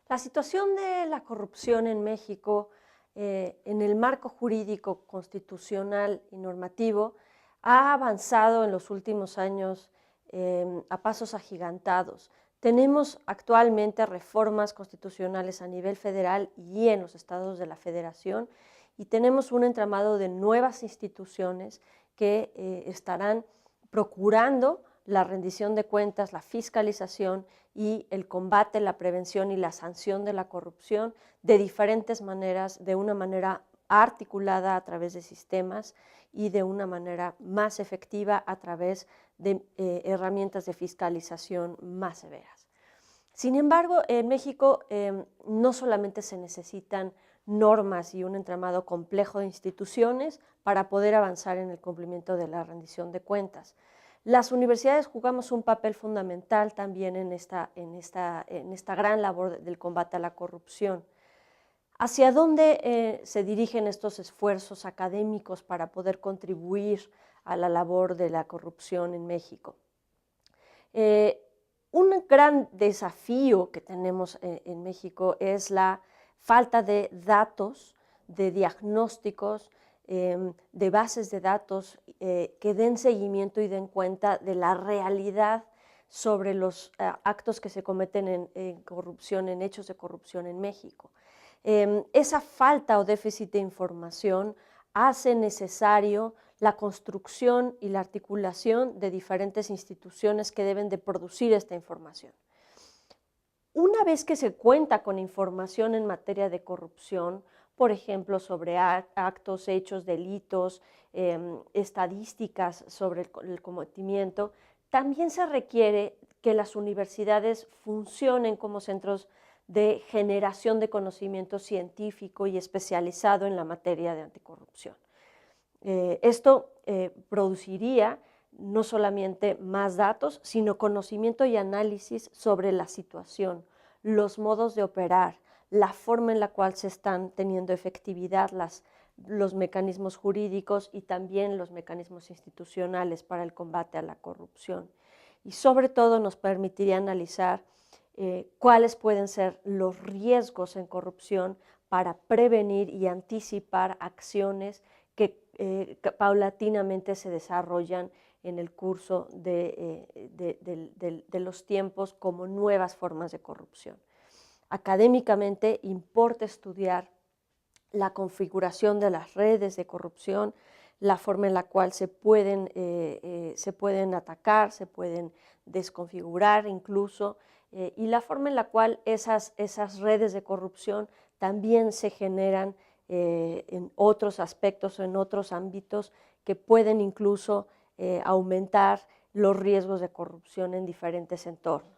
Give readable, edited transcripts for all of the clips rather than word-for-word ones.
La situación de la corrupción en México, en el marco jurídico, constitucional y normativo, ha avanzado en los últimos años a pasos agigantados. Tenemos actualmente reformas constitucionales a nivel federal y en los estados de la federación, y tenemos un entramado de nuevas instituciones que estarán procurando la rendición de cuentas, la fiscalización y el combate, la prevención y la sanción de la corrupción de diferentes maneras, de una manera articulada a través de sistemas y de una manera más efectiva a través de herramientas de fiscalización más severas. Sin embargo, en México no solamente se necesitan normas y un entramado complejo de instituciones para poder avanzar en el cumplimiento de la rendición de cuentas. Las universidades jugamos un papel fundamental también en esta gran labor del combate a la corrupción. ¿Hacia dónde se dirigen estos esfuerzos académicos para poder contribuir a la labor de la corrupción en México? Un gran desafío que tenemos en México es la falta de datos, de diagnósticos, de bases de datos que den seguimiento y den cuenta de la realidad sobre los actos que se cometen en corrupción, en hechos de corrupción en México. Esa falta o déficit de información hace necesario la construcción y la articulación de diferentes instituciones que deben de producir esta información. Una vez que se cuenta con información en materia de corrupción, por ejemplo, sobre actos, hechos, delitos, estadísticas sobre el cometimiento, también se requiere que las universidades funcionen como centros de generación de conocimiento científico y especializado en la materia de anticorrupción. Esto produciría no solamente más datos, sino conocimiento y análisis sobre la situación, los modos de operar, la forma en la cual se están teniendo efectividad los mecanismos jurídicos y también los mecanismos institucionales para el combate a la corrupción. Y sobre todo nos permitiría analizar cuáles pueden ser los riesgos en corrupción para prevenir y anticipar acciones que paulatinamente se desarrollan en el curso de los tiempos como nuevas formas de corrupción. Académicamente importa estudiar la configuración de las redes de corrupción, la forma en la cual se pueden atacar, se pueden desconfigurar incluso, y la forma en la cual esas redes de corrupción también se generan en otros aspectos o en otros ámbitos que pueden incluso aumentar los riesgos de corrupción en diferentes entornos.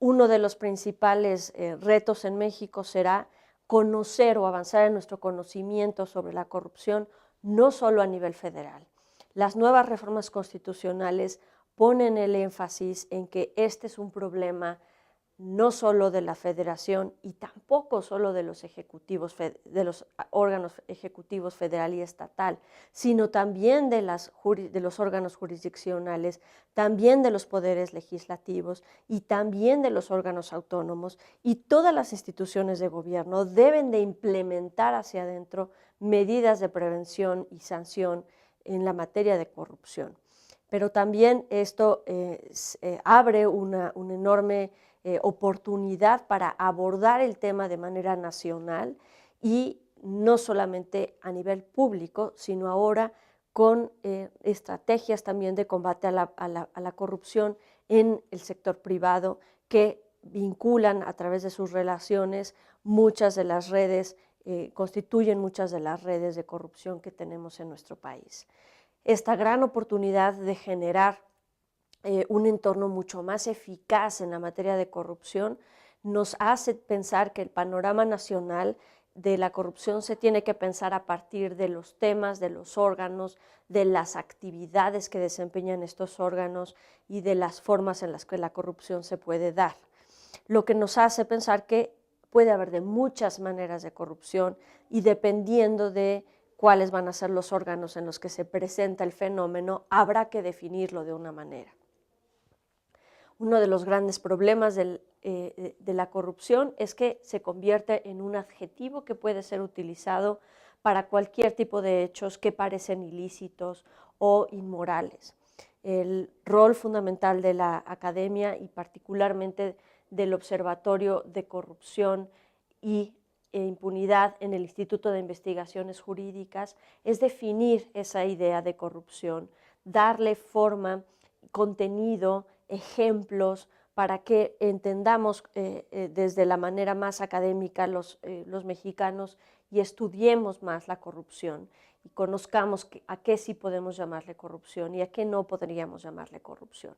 Uno de los principales retos en México será conocer o avanzar en nuestro conocimiento sobre la corrupción, no solo a nivel federal. Las nuevas reformas constitucionales ponen el énfasis en que este es un problema no solo de la federación y tampoco solo de los órganos ejecutivos federal y estatal, sino también de los órganos jurisdiccionales, también de los poderes legislativos y también de los órganos autónomos, y todas las instituciones de gobierno deben de implementar hacia adentro medidas de prevención y sanción en la materia de corrupción. Pero también esto abre una enorme oportunidad para abordar el tema de manera nacional y no solamente a nivel público, sino ahora con estrategias también de combate a la corrupción en el sector privado que vinculan a través de sus relaciones muchas de las redes, constituyen muchas de las redes de corrupción que tenemos en nuestro país. Esta gran oportunidad de generar un entorno mucho más eficaz en la materia de corrupción nos hace pensar que el panorama nacional de la corrupción se tiene que pensar a partir de los temas, de los órganos, de las actividades que desempeñan estos órganos y de las formas en las que la corrupción se puede dar. Lo que nos hace pensar que puede haber de muchas maneras de corrupción y dependiendo de cuáles van a ser los órganos en los que se presenta el fenómeno, habrá que definirlo de una manera. Uno de los grandes problemas de la corrupción es que se convierte en un adjetivo que puede ser utilizado para cualquier tipo de hechos que parecen ilícitos o inmorales. El rol fundamental de la academia y particularmente del Observatorio de Corrupción e Impunidad en el Instituto de Investigaciones Jurídicas es definir esa idea de corrupción, darle forma, contenido, ejemplos, para que entendamos desde la manera más académica los mexicanos y estudiemos más la corrupción y conozcamos a qué sí podemos llamarle corrupción y a qué no podríamos llamarle corrupción.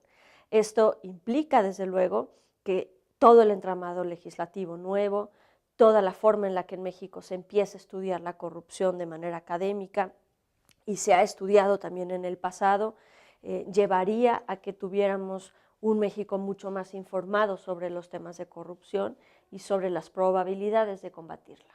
Esto implica, desde luego, que todo el entramado legislativo nuevo, toda la forma en la que en México se empieza a estudiar la corrupción de manera académica y se ha estudiado también en el pasado, llevaría a que tuviéramos un México mucho más informado sobre los temas de corrupción y sobre las probabilidades de combatirla.